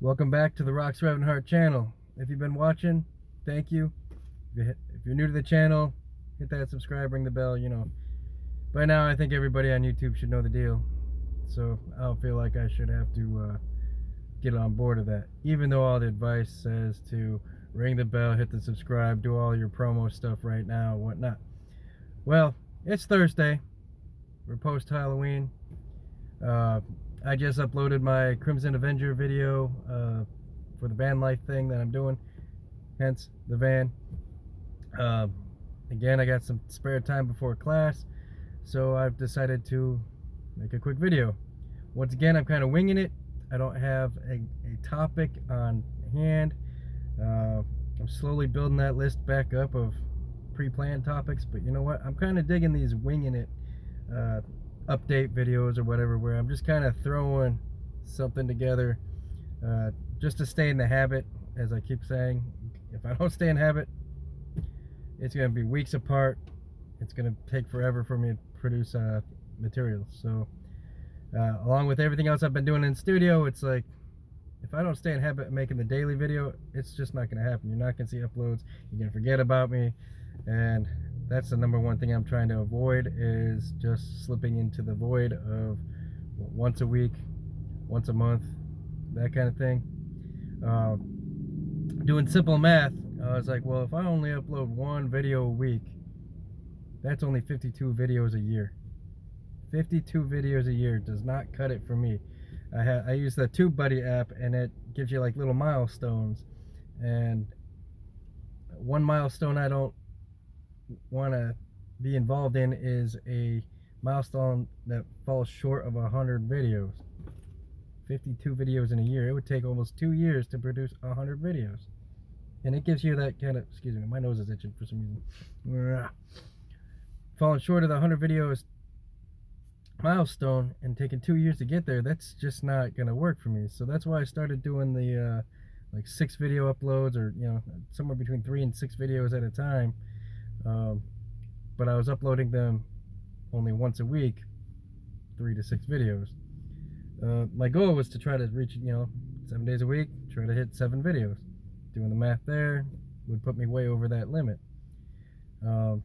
Welcome back to the Revanharte channel. If you've been watching, thank you. If you're new to the channel, hit that subscribe, ring the bell, you know. By now, I think everybody on YouTube should know the deal. So I don't feel like I should have to get on board of that. Even though all the advice says to ring the bell, hit the subscribe, do all your promo stuff right now, whatnot. Well, it's Thursday. We're post-Halloween. I just uploaded my Crimson Avenger video for the van life thing that I'm doing, hence the van. Again, I got some spare time before class, so I've decided to make a quick video. Once again, I'm kind of winging it. I don't have a topic on hand. I'm slowly building that list back up of pre-planned topics, but you know what? I'm kind of digging these winging it update videos or whatever, where I'm just kind of throwing something together just to stay in the habit. As I keep saying, if I don't stay in habit, it's going to be weeks apart. It's going to take forever for me to produce materials. So along with everything else I've been doing in the studio, it's like if I don't stay in habit of making the daily video, it's just not going to happen. You're not going to see uploads. You're going to forget about me, and that's the number one thing I'm trying to avoid, is just slipping into the void of once a week, once a month, that kind of thing. Doing simple math, I was like, well, if I only upload one video a week, that's only 52 videos a year. 52 videos a year does not cut it for me. I use the TubeBuddy app, and it gives you like little milestones, and one milestone I don't want to be involved in is a milestone that falls short of 100 videos. 52 videos in a year. It would take almost 2 years to produce 100 videos, and it gives you that kind of, excuse me, my nose is itching for some reason. Falling short of the 100 videos milestone and taking 2 years to get there, that's just not gonna work for me. So that's why I started doing the like 6 video uploads, or you know, somewhere between 3 and 6 videos at a time. But I was uploading them only once a week, 3 to 6 videos. My goal was to try to reach, you know, 7 days a week, try to hit 7 videos. Doing the math there would put me way over that limit. And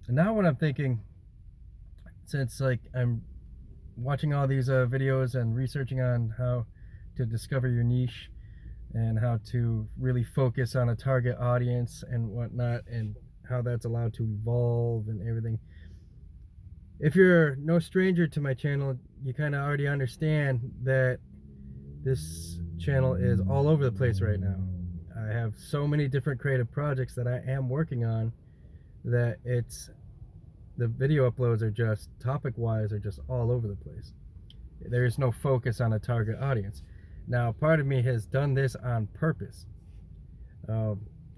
now what I'm thinking, since like I'm watching all these videos and researching on how to discover your niche and how to really focus on a target audience and whatnot, and how that's allowed to evolve and everything. If you're no stranger to my channel, you kind of already understand that this channel is all over the place right now. I have so many different creative projects that I am working on that the video uploads are just, topic-wise, are just all over the place. There's no focus on a target audience. Now, part of me has done this on purpose.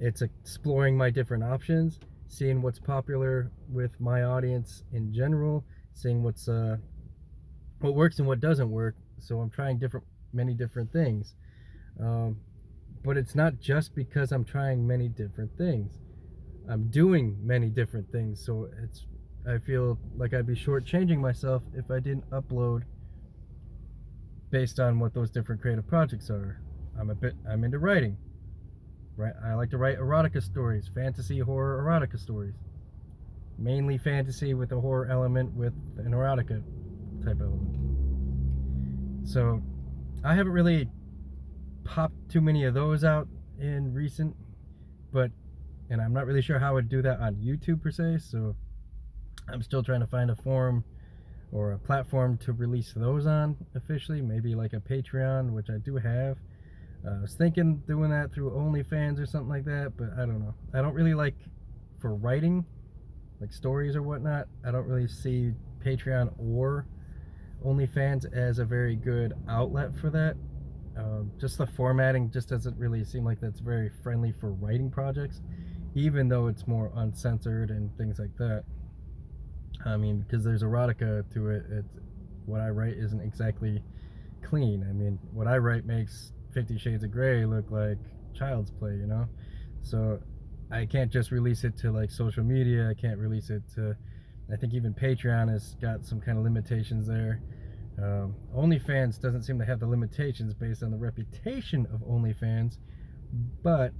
It's exploring my different options, seeing what's popular with my audience in general, seeing what works and what doesn't work. So I'm trying many different things. But it's not just because I'm trying many different things. I'm doing many different things, so I feel like I'd be shortchanging myself if I didn't upload based on what those different creative projects are. I'm into writing. Right, I like to write erotica stories, fantasy, horror, erotica stories. Mainly fantasy with a horror element, with an erotica type element. So I haven't really popped too many of those out in recent, and I'm not really sure how I would do that on YouTube per se, so I'm still trying to find a forum or a platform to release those on officially, maybe like a Patreon, which I do have. I was thinking doing that through OnlyFans or something like that, but I don't know. I don't really like, for writing, like stories or whatnot, I don't really see Patreon or OnlyFans as a very good outlet for that. Just the formatting just doesn't really seem like that's very friendly for writing projects, even though it's more uncensored and things like that. I mean, because there's erotica to it, what I write isn't exactly clean. I mean, what I write makes 50 Shades of Grey look like child's play, you know? So I can't just release it to like social media. I can't release it to, I think even Patreon has got some kind of limitations there. OnlyFans doesn't seem to have the limitations based on the reputation of OnlyFans, but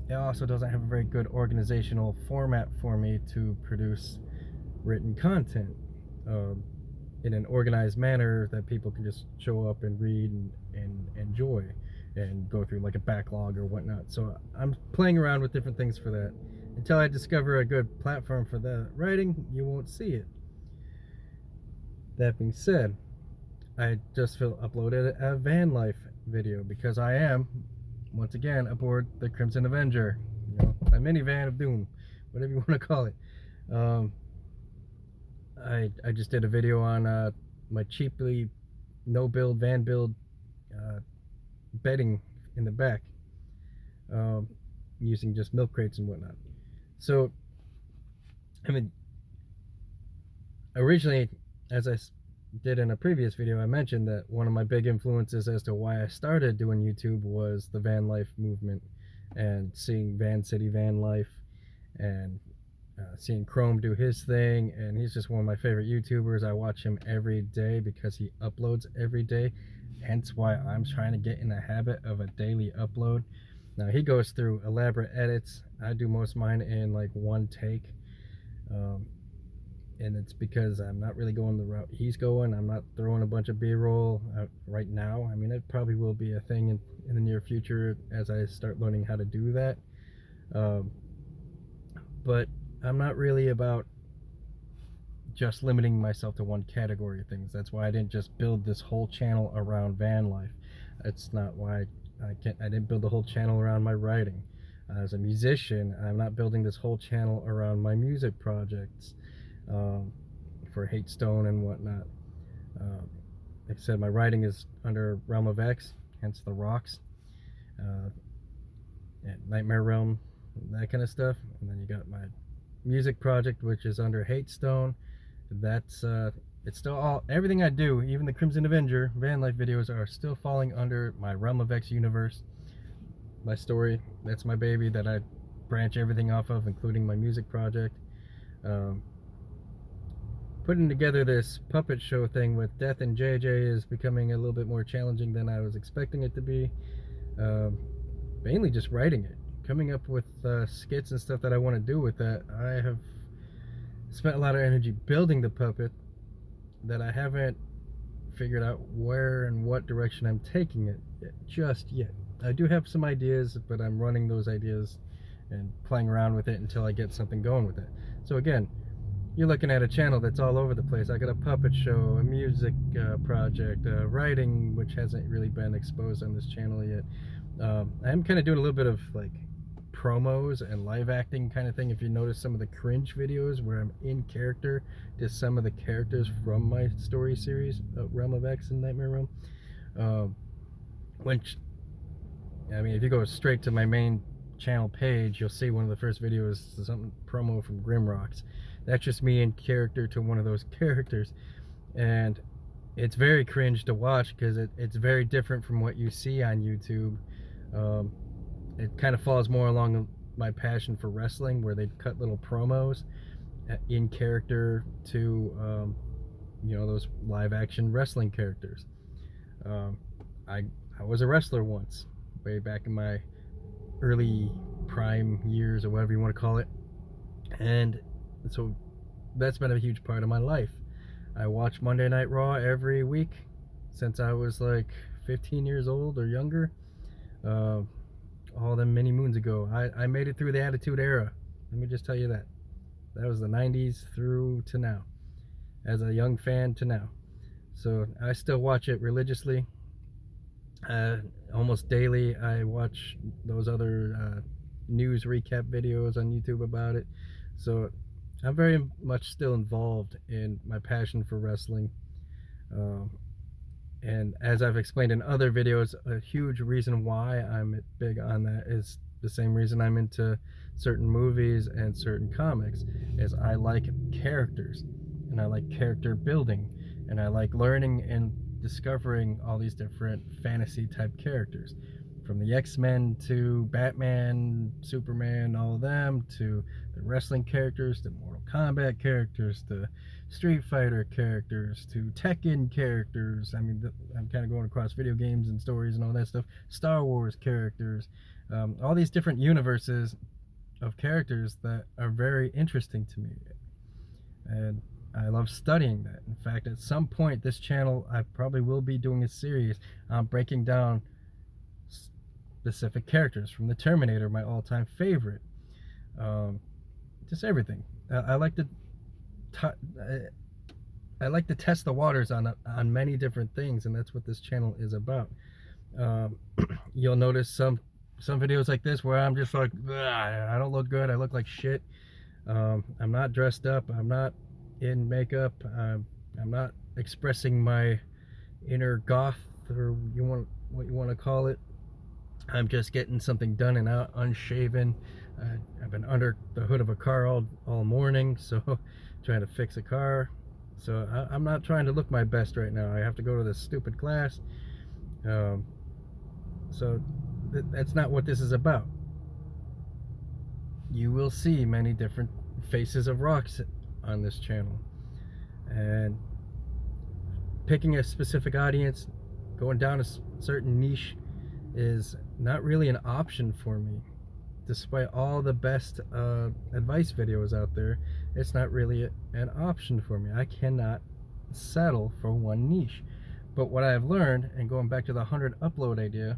it also doesn't have a very good organizational format for me to produce written content in an organized manner that people can just show up and read and enjoy and go through like a backlog or whatnot. So I'm playing around with different things for that. Until I discover a good platform for the writing, you won't see it. That being said, I just uploaded a van life video because I am, once again, aboard the Crimson Avenger, you know, my minivan of doom, whatever you want to call it. Um, I just did a video on my cheaply no-build van build bedding in the back, using just milk crates and whatnot. So, I mean, originally, as I did in a previous video, I mentioned that one of my big influences as to why I started doing YouTube was the van life movement and seeing Van City Van Life and seeing Chrome do his thing, and he's just one of my favorite YouTubers. I watch him every day because he uploads every day, hence why I'm trying to get in the habit of a daily upload. Now he goes through elaborate edits. I do most of mine in like one take, and it's because I'm not really going the route he's going. I'm not throwing a bunch of B-roll right now. I mean, it probably will be a thing in the near future as I start learning how to do that, but I'm not really about just limiting myself to one category of things. That's why I didn't just build this whole channel around van life. That's not why I didn't build the whole channel around my writing. As a musician, I'm not building this whole channel around my music projects for Hate Stone and whatnot. Like I said, my writing is under Realm of X, hence the rocks, and Nightmare Realm, that kind of stuff. And then you got my music project, which is under Hate Stone. That's it's still all, everything I do, even the Crimson Avenger van life videos, are still falling under my Realm of X universe, my story. That's my baby that I branch everything off of, including my music project. Putting together this puppet show thing with Death and JJ is becoming a little bit more challenging than I was expecting it to be. Mainly just writing it, coming up with skits and stuff that I want to do with that. I have spent a lot of energy building the puppet that I haven't figured out where and what direction I'm taking it just yet. I do have some ideas, but I'm running those ideas and playing around with it until I get something going with it. So again, you're looking at a channel that's all over the place. I got a puppet show, a music project, writing, which hasn't really been exposed on this channel yet. I'm kind of doing a little bit of like promos and live acting kind of thing. If you notice some of the cringe videos where I'm in character to some of the characters from my story series, Realm of X and Nightmare Realm, which, I mean, if you go straight to my main channel page, you'll see one of the first videos is something promo from Grimrocks. That's just me in character to one of those characters, and it's very cringe to watch because it's very different from what you see on YouTube. It kind of falls more along my passion for wrestling, where they cut little promos in character to you know, those live action wrestling characters. I was a wrestler once, way back in my early prime years, or whatever you want to call it, and so that's been a huge part of my life. I watch Monday Night Raw every week since I was like 15 years old or younger. All them many moons ago. I made it through the Attitude Era. Let me just tell you that. That was the 90s through to now. As a young fan to now. So I still watch it religiously. Almost daily I watch those other news recap videos on YouTube about it. So I'm very much still involved in my passion for wrestling. And as I've explained in other videos, a huge reason why I'm big on that is the same reason I'm into certain movies and certain comics, is I like characters, and I like character building, and I like learning and discovering all these different fantasy type characters. from the X-Men to Batman, Superman, all of them, to the wrestling characters, to Mortal Kombat characters, to Street Fighter characters, to Tekken characters. I mean, I'm kind of going across video games and stories and all that stuff. Star Wars characters, all these different universes of characters that are very interesting to me. And I love studying that. In fact, at some point, this channel, I probably will be doing a series on breaking down specific characters from the Terminator, my all-time favorite. Just everything. I like to test the waters on many different things, and that's what this channel is about. You'll notice some videos like this where I'm just like, I don't look good, I look like shit. I'm not dressed up, I'm not in makeup, I'm not expressing my inner goth, or what you want to call it. I'm just getting something done and out, unshaven. I've been under the hood of a car all morning, so trying to fix a car. So I'm not trying to look my best right now. I have to go to this stupid class. So that's not what this is about. You will see many different faces of rocks on this channel, and picking a specific audience, going down a certain niche is not really an option for me. Despite all the best advice videos out there, it's not really an option for me. I cannot settle for one niche. But what I've learned, and going back to the 100 upload idea,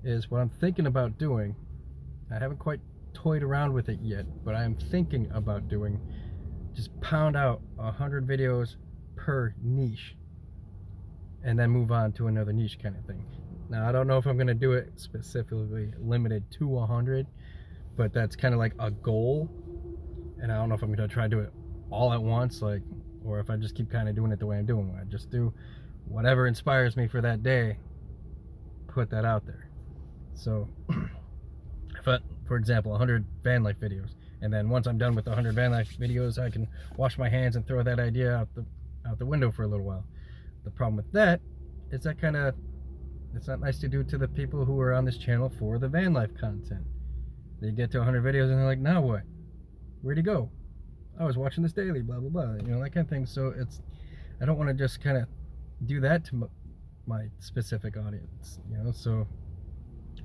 is what I'm thinking about doing. I haven't quite toyed around with it yet, but I am thinking about doing, just pound out 100 videos per niche and then move on to another niche kind of thing. Now, I don't know if I'm going to do it specifically limited to 100, but that's kind of like a goal. And I don't know if I'm going to try to do it all at once, like, or if I just keep kind of doing it the way I'm doing it. I just do whatever inspires me for that day, put that out there. So, for example, 100 van life videos, and then once I'm done with the 100 van life videos, I can wash my hands and throw that idea out the window for a little while. The problem with that is that it's not nice to do to the people who are on this channel for the van life content. They get to 100 videos and they're like, now what? Where'd he go? I was watching this daily, blah, blah, blah. You know, that kind of thing. So I don't want to just kind of do that to my specific audience, you know? So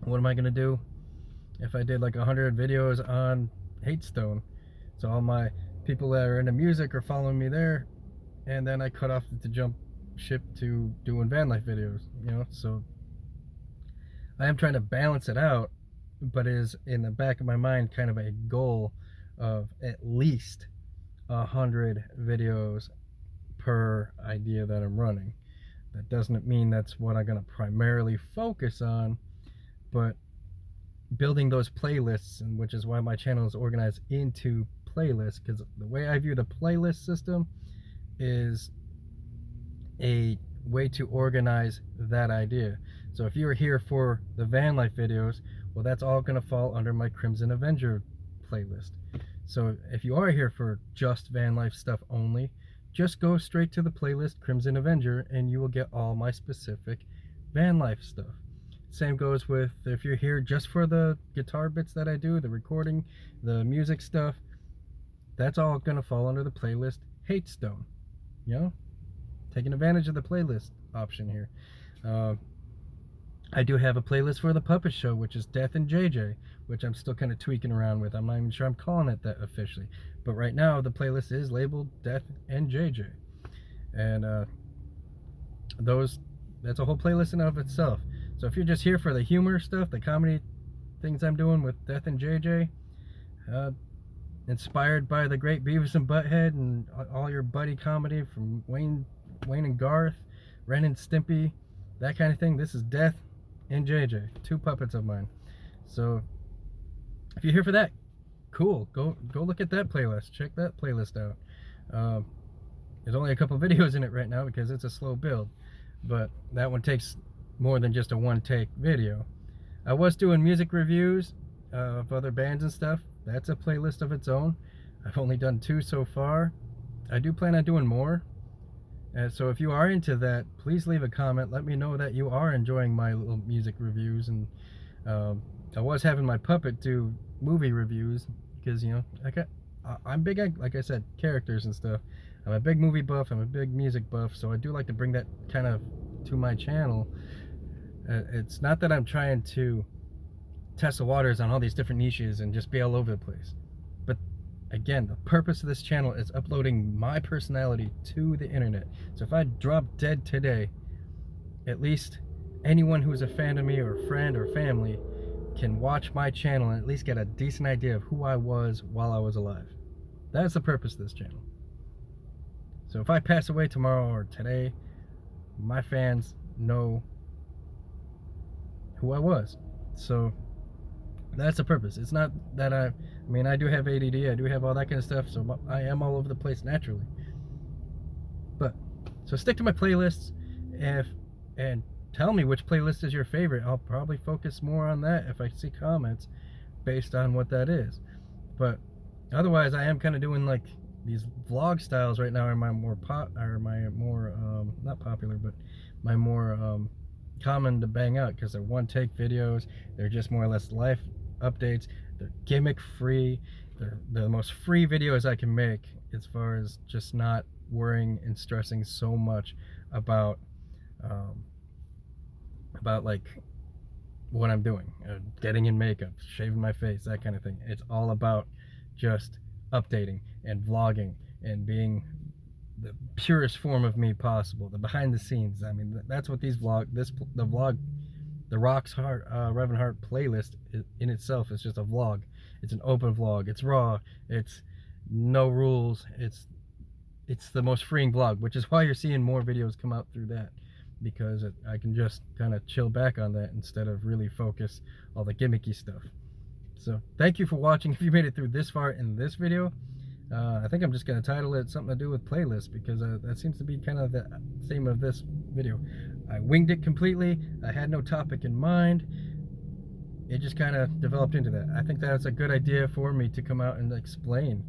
what am I going to do if I did like 100 videos on Hatestone? So all my people that are into music are following me there, and then I cut off to jump ship to doing van life videos, you know? So I am trying to balance it out, but is in the back of my mind kind of a goal of at least 100 videos per idea that I'm running. That doesn't mean that's what I'm going to primarily focus on, but building those playlists, and which is why my channel is organized into playlists, because the way I view the playlist system is a way to organize that idea. So if you're here for the van life videos, well, that's all going to fall under my Crimson Avenger playlist. So if you are here for just van life stuff only, just go straight to the playlist Crimson Avenger and you will get all my specific van life stuff. Same goes with if you're here just for the guitar bits that I do, the recording, the music stuff, that's all going to fall under the playlist Hatestone. You know, taking advantage of the playlist option here. I do have a playlist for the Puppet Show, which is Death and JJ, which I'm still kind of tweaking around with. I'm not even sure I'm calling it that officially. But right now, the playlist is labeled Death and JJ. And that's a whole playlist in and of itself. So if you're just here for the humor stuff, the comedy things I'm doing with Death and JJ, inspired by the great Beavis and Butthead and all your buddy comedy from Wayne and Garth, Ren and Stimpy, that kind of thing, this is Death and JJ, two puppets of mine. So if you're here for that, cool, go look at that playlist, check that playlist out. There's only a couple videos in it right now because it's a slow build, but that one takes more than just a one-take video. I was doing music reviews of other bands and stuff. That's a playlist of its own. I've only done 2 so far. I do plan on doing more. So if you are into that, please leave a comment. Let me know that you are enjoying my little music reviews and I was having my puppet do movie reviews because, you know, I'm big at, like I said, characters and stuff. I'm a big movie buff, I'm a big music buff, so I do like to bring that kind of to my channel. It's not that I'm trying to test the waters on all these different niches and just be all over the place. But again, the purpose of this channel is uploading my personality to the internet. So if I drop dead today, at least anyone who's a fan of me or friend or family can watch my channel and at least get a decent idea of who I was while I was alive. That's the purpose of this channel. So if I pass away tomorrow or today, my fans know who I was. So that's the purpose. It's not that I mean, I do have ADD, I do have all that kind of stuff, so I am all over the place naturally. But, so stick to my playlists, and tell me which playlist is your favorite. I'll probably focus more on that if I see comments based on what that is. But otherwise, I am kind of doing like these vlog styles right now are my more not popular, but my more common to bang out because they're one-take videos. They're just more or less life updates. They're gimmick free. They're the most free videos I can make as far as just not worrying and stressing so much about like what I'm doing, getting in makeup, shaving my face, that kind of thing. It's all about just updating and vlogging and being the purest form of me possible, the behind the scenes. I mean, that's what the Revanharte playlist in itself is just a vlog. It's an open vlog. It's raw. It's no rules. It's the most freeing vlog, which is why you're seeing more videos come out through that, because I can just kind of chill back on that instead of really focus all the gimmicky stuff. So thank you for watching. If you made it through this far in this video, I think I'm just going to title it something to do with playlist, because that seems to be kind of the theme of this video. I winged it completely. I had no topic in mind. It just kind of developed into that. I think that's a good idea for me to come out and explain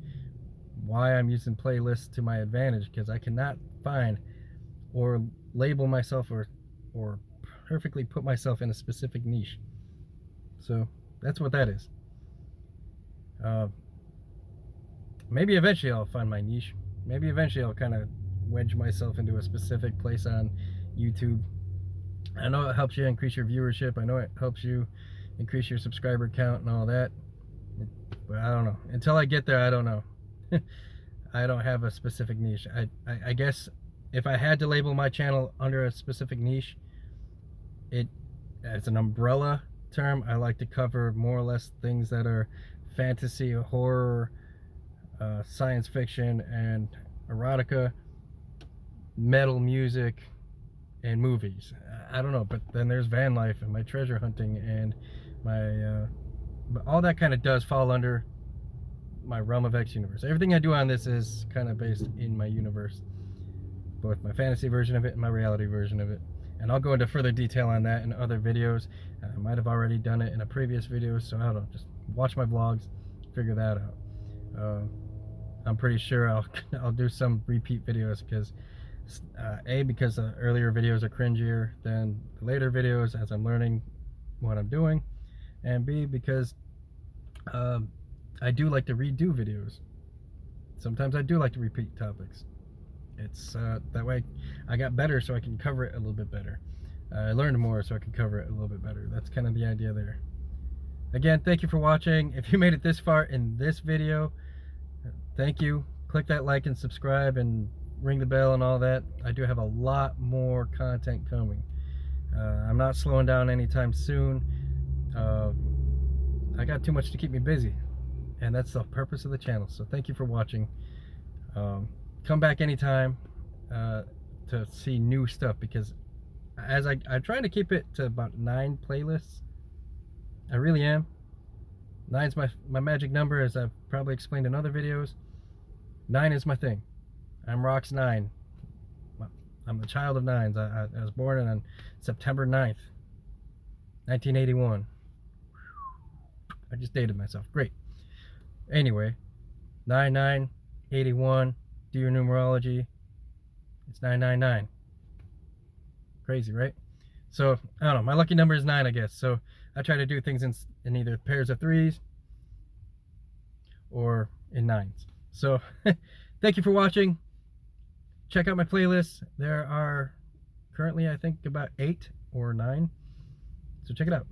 why I'm using playlists to my advantage, because I cannot find or label myself or perfectly put myself in a specific niche. So that's what that is. Maybe eventually I'll find my niche. Maybe eventually I'll kind of wedge myself into a specific place on YouTube. I know it helps you increase your viewership. I know it helps you increase your subscriber count and all that. But I don't know. Until I get there, I don't know. I don't have a specific niche. I guess if I had to label my channel under a specific niche, it's an umbrella term. I like to cover more or less things that are fantasy, horror, science fiction, and erotica, metal music, and movies. I don't know, but then there's van life and my treasure hunting and my but all that kind of does fall under my Realm of X universe. Everything I do on this is kind of based in my universe, both my fantasy version of it and my reality version of it. And I'll go into further detail on that in other videos. I might have already done it in a previous video, so I don't know, just watch my vlogs, figure that out. I'm pretty sure I'll do some repeat videos, because because the earlier videos are cringier than the later videos as I'm learning what I'm doing, and B, because I do like to redo videos. Sometimes I do like to repeat topics. It's that way I got better, so I can cover it a little bit better. I learned more, so I can cover it a little bit better. That's kind of the idea there. Again, thank you for watching. If you made it this far in this video, thank you. Click that like and subscribe and ring the bell and all that. I do have a lot more content coming. I'm not slowing down anytime soon. I got too much to keep me busy, and that's the purpose of the channel. So thank you for watching. Come back anytime to see new stuff, because as I'm trying to keep it to about 9 playlists. I really am. 9's my magic number, as I've probably explained in other videos. 9 is my thing. I'm Rock's 9. I'm the child of 9s. I was born on September 9th, 1981. I just dated myself. Great. Anyway, 9981. Do your numerology. It's 999. Crazy, right? So, I don't know. My lucky number is 9, I guess. So, I try to do things in either pairs of 3s or in 9s. So thank you for watching. Check out my playlists. There are currently, I think, about 8 or 9. So check it out.